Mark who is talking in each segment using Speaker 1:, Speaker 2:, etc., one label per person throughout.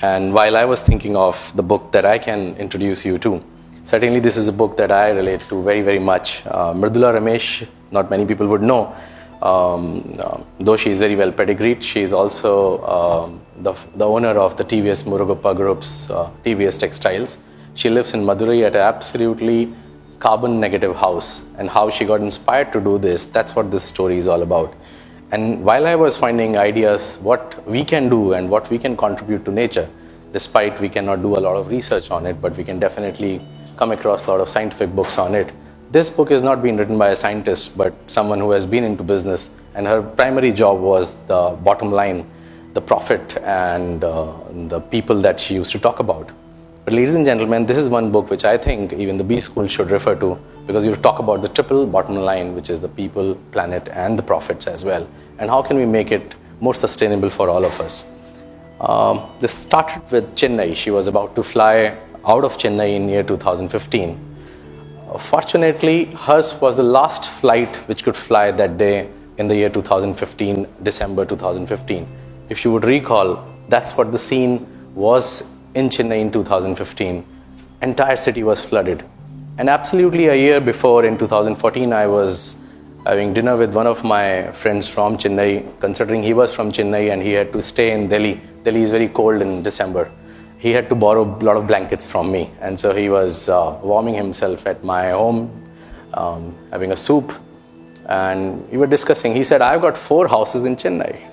Speaker 1: And while I was thinking of the book that I can introduce you to, certainly this is a book that I relate to very, very much. Mridula Ramesh, not many people would know, though she is very well pedigreed. She is also the owner of the TVS Murugappa Group's TVS Textiles. She lives in Madurai at an absolutely carbon negative house, and how she got inspired to do this, that's what this story is all about. And while I was finding ideas what we can do and what we can contribute to nature, despite we cannot do a lot of research on it, but we can definitely come across a lot of scientific books on it. This book is not being written by a scientist, but someone who has been into business, and her primary job was the bottom line, the profit, and the people that she used to talk about. But ladies and gentlemen, this is one book which I think even the B school should refer to, because you talk about the triple bottom line, which is the people, planet, and the profits as well. And how can we make it more sustainable for all of us? This started with Chennai. She was about to fly out of Chennai in year 2015. Fortunately, hers was the last flight which could fly that day in the year 2015, December 2015. If you would recall, that's what the scene was in Chennai in 2015. Entire city was flooded. And absolutely a year before, in 2014, I was having dinner with one of my friends from Chennai, considering he was from Chennai and he had to stay in Delhi. Delhi is very cold in December. He had to borrow a lot of blankets from me. And so he was warming himself at my home, having a soup. And we were discussing. He said, I've got 4 houses in Chennai.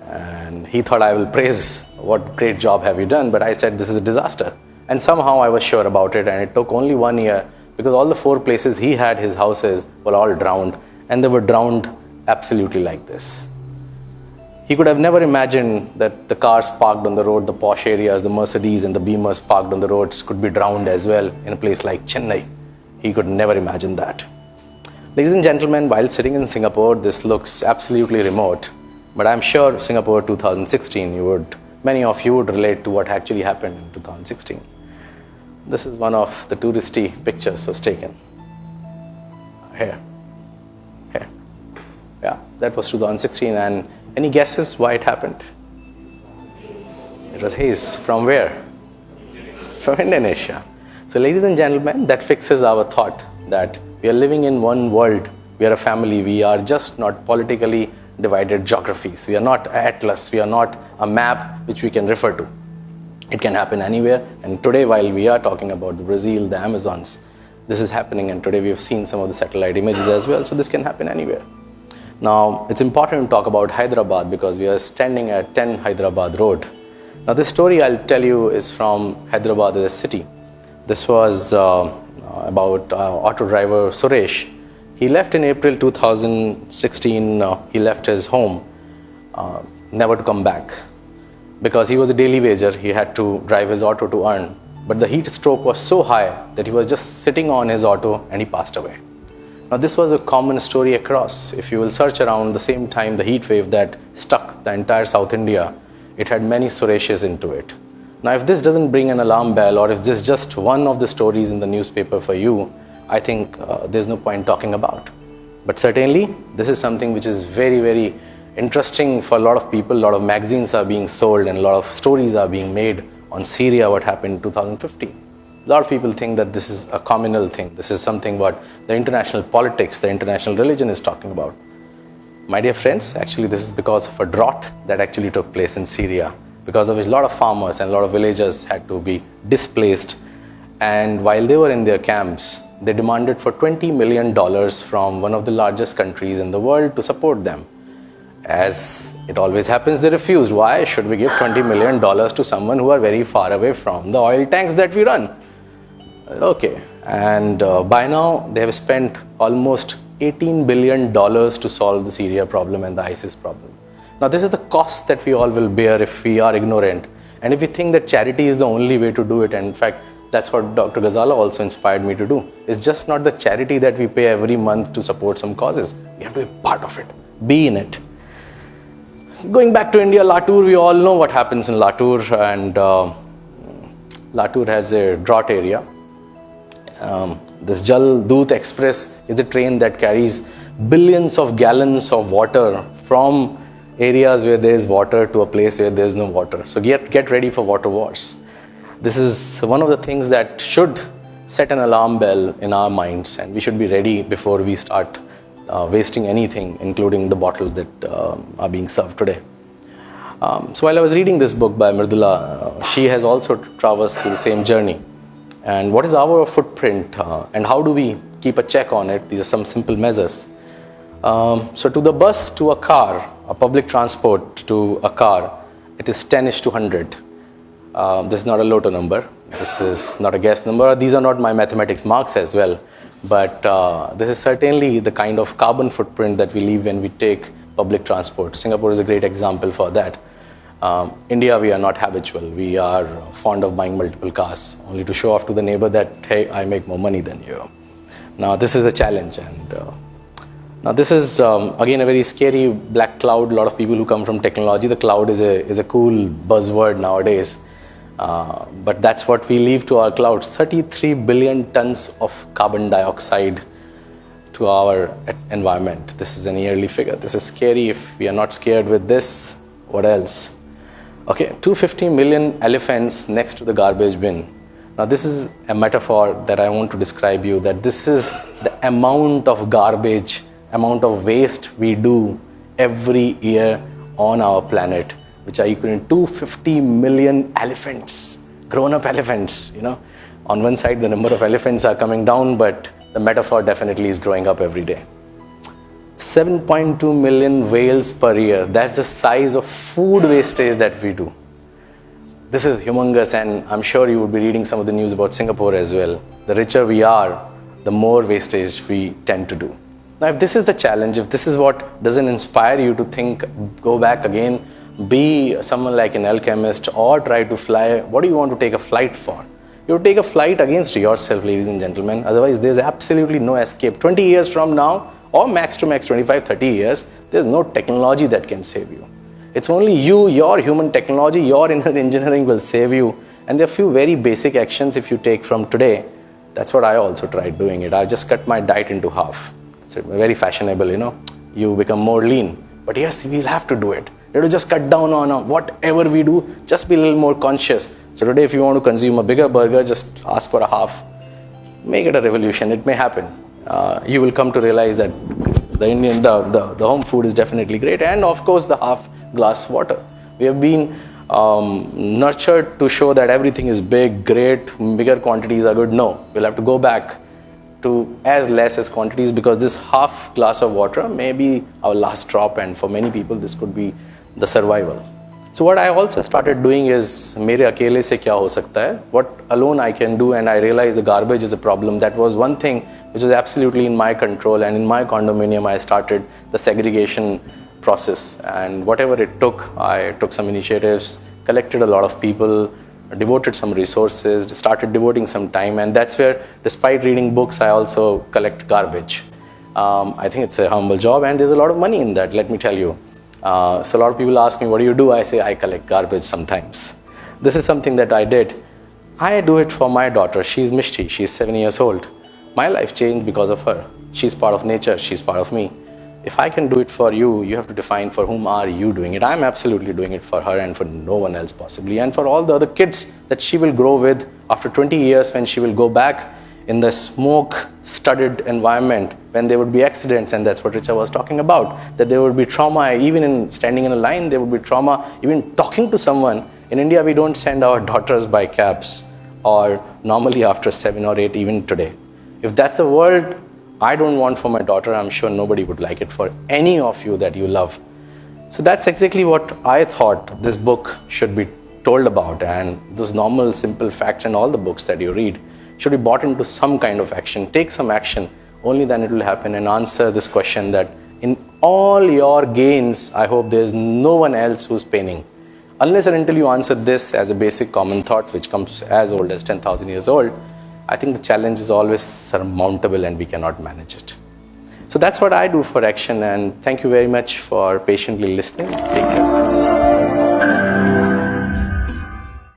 Speaker 1: And he thought I will praise, what great job have you done? But I said, this is a disaster. And somehow I was sure about it. And it took only 1 year, because all the 4 places he had his houses were all drowned. And they were drowned absolutely like this. He could have never imagined that the cars parked on the road, the posh areas, the Mercedes and the Beamers parked on the roads could be drowned as well in a place like Chennai. He could never imagine that. Ladies and gentlemen, while sitting in Singapore, this looks absolutely remote. But I'm sure Singapore 2016, many of you would relate to what actually happened in 2016. This is one of the touristy pictures was taken. Here. Yeah, that was 2016. And any guesses why it happened? It was haze. From where? From Indonesia. So ladies and gentlemen, that fixes our thought that we are living in one world. We are a family. We are just not politically divided geographies. We are not an atlas. We are not a map which we can refer to. It can happen anywhere. And today, while we are talking about the Brazil, the Amazons, this is happening. And today we have seen some of the satellite images as well. So this can happen anywhere. Now, it's important to talk about Hyderabad because we are standing at 10 Hyderabad Road. Now, this story I'll tell you is from Hyderabad as a city. This was about auto driver Suresh. He left in April 2016. He left his home, never to come back. Because he was a daily wager, he had to drive his auto to earn. But the heat stroke was so high that he was just sitting on his auto and he passed away. Now, this was a common story across. If you will search around the same time, the heat wave that struck the entire South India, it had many Sureshes into it. Now, if this doesn't bring an alarm bell, or if this is just one of the stories in the newspaper for you, I think there's no point talking about. But certainly, this is something which is very, very interesting for a lot of people. A lot of magazines are being sold and a lot of stories are being made on Syria, what happened in 2015. A lot of people think that this is a communal thing. This is something what the international politics, the international religion is talking about. My dear friends, actually this is because of a drought that actually took place in Syria, because of which a lot of farmers and a lot of villagers had to be displaced. And while they were in their camps, they demanded for $20 million from one of the largest countries in the world to support them. As it always happens, they refused. Why should we give $20 million to someone who are very far away from the oil tanks that we run? Okay, and by now they have spent almost $18 billion to solve the Syria problem and the ISIS problem. Now this is the cost that we all will bear if we are ignorant. And if we think that charity is the only way to do it, and in fact, that's what Dr. Ghazala also inspired me to do. It's just not the charity that we pay every month to support some causes. We have to be part of it, be in it. Going back to India, Latur, we all know what happens in Latur, and Latur has a drought area. This Jal Doot Express is a train that carries billions of gallons of water from areas where there is water to a place where there is no water. So get ready for water wars. This is one of the things that should set an alarm bell in our minds, and we should be ready before we start wasting anything, including the bottles that are being served today. So while I was reading this book by Mridula, she has also traversed through the same journey. And what is our footprint and how do we keep a check on it? These are some simple measures. So to the bus, to a car, a public transport to a car, it is 10:100. This is not a lotto number. This is not a guess number. These are not my mathematics marks as well. But this is certainly the kind of carbon footprint that we leave when we take public transport. Singapore is a great example for that. India, we are not habitual. We are fond of buying multiple cars, only to show off to the neighbor that, hey, I make more money than you. Now, this is a challenge. And now this is, again, a very scary black cloud. A lot of people who come from technology, the cloud is a cool buzzword nowadays. But that's what we leave to our clouds. 33 billion tons of carbon dioxide to our environment. This is an yearly figure. This is scary. If we are not scared with this, what else? Okay, 250 million elephants next to the garbage bin. Now this is a metaphor that I want to describe you, that this is the amount of garbage, amount of waste we do every year on our planet, which are equal to 250 million elephants, grown-up elephants, On one side, the number of elephants are coming down, but the metaphor definitely is growing up every day. 7.2 million whales per year. That's the size of food wastage that we do. This is humongous, and I'm sure you would be reading some of the news about Singapore as well. The richer we are, the more wastage we tend to do. Now, if this is the challenge, if this is what doesn't inspire you to think, go back again, be someone like an alchemist, or try to fly, what do you want to take a flight for? You take a flight against yourself, ladies and gentlemen. Otherwise, there's absolutely no escape. 20 years from now, or max to max 25, 30 years, there's no technology that can save you. It's only you, your human technology, your inner engineering will save you. And there are a few very basic actions if you take from today. That's what I also tried doing it. I just cut my diet into half. It's very fashionable, You become more lean. But yes, we'll have to do it. You have to just cut down on whatever we do, just be a little more conscious. So today, if you want to consume a bigger burger, just ask for a half. Make it a revolution. It may happen. You will come to realize that the home food is definitely great, and of course the half glass water. We have been nurtured to show that everything is big, great, bigger quantities are good. No, we'll have to go back to as less as quantities, because this half glass of water may be our last drop, and for many people this could be the survival. So what I also started doing is, mere akele se kya ho sakta hai? What alone I can do, and I realized the garbage is a problem. That was one thing which was absolutely in my control, and in my condominium I started the segregation process, and whatever it took, I took some initiatives, collected a lot of people, devoted some resources, started devoting some time, and that's where, despite reading books, I also collect garbage. I think it's a humble job, and there's a lot of money in that, let me tell you. So a lot of people ask me, what do you do? I say, I collect garbage sometimes. This is something that I did. I do it for my daughter. She's Mishti. She's 7 years old. My life changed because of her. She's part of nature. She's part of me. If I can do it for you, you have to define for whom are you doing it. I'm absolutely doing it for her and for no one else possibly. And for all the other kids that she will grow with after 20 years, when she will go back in the smoke-studded environment, when there would be accidents, and that's what Richa was talking about, that there would be trauma, even in standing in a line, there would be trauma, even talking to someone. In India, we don't send our daughters by cabs, or normally after 7 or 8, even today. If that's the world I don't want for my daughter, I'm sure nobody would like it for any of you that you love. So that's exactly what I thought this book should be told about, and those normal, simple facts and all the books that you read should be bought into some kind of action. Take some action, only then it will happen, and answer this question that in all your gains, I hope there's no one else who's paining. Unless and until you answer this as a basic common thought, which comes as old as 10,000 years old, I think the challenge is always surmountable and we cannot manage it. So that's what I do for action, and thank you very much for patiently listening. Take care.